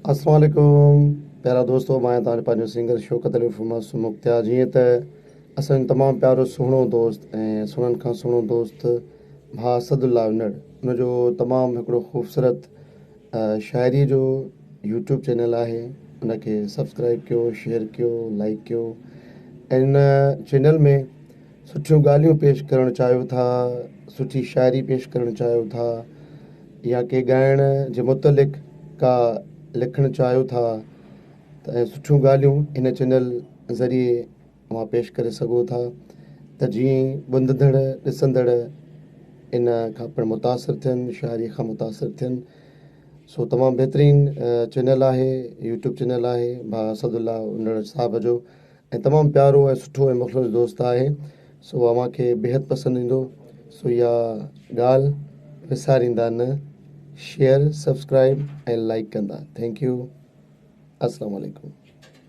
अस्सलाम वालेकुम प्यारा दोस्तों, मैं तव्हांजो पंहिंजो सिंगर शौकत अली फुमास मुख्तिया। जीअं त असांजो तमामु प्यारो सुहिणो दोस्त ऐं सुहिणनि खां सुहिणो दोस्त भाउ असदुल्ला उनड़, उनजो तमामु हिकिड़ो ख़ूबसूरत शाइरीअ जो यूट्यूब चैनल आहे। उनखे सब्सक्राइब कयो, शेयर कयो, लाइक कयो। ऐं इन चैनल में सुठियूं ॻाल्हियूं पेश करणु चाहियो था, सुठी शाइरी पेश करणु चाहियो था, या के ॻाइण जे मुतलिक़ का लिखणु चाहियो था त ऐं सुठियूं ॻाल्हियूं हिन चैनल ज़रिए तव्हां पेश करे सघो था, त जीअं ई ॿुधंदड़ ॾिसंदड़ इन खां पिणु मुतासिर थियनि, शाइरी खां मुतासिर थियनि। सो तमामु बहितरीनु चैनल आहे, यूट्यूब चैनल आहे भाउ असदुल्ला उनड़ साहब जो, ऐं तमामु प्यारो ऐं सुठो ऐं मुख़लिस दोस्त आहे। सो अव्हांखे बेहदि पसंदि ईंदो। सो इहा ॻाल्हि विसारींदा न, शेयर, सब्सक्राइब ऐं लाइक कंदा। Thank U. अस्सलाम वालेकुम।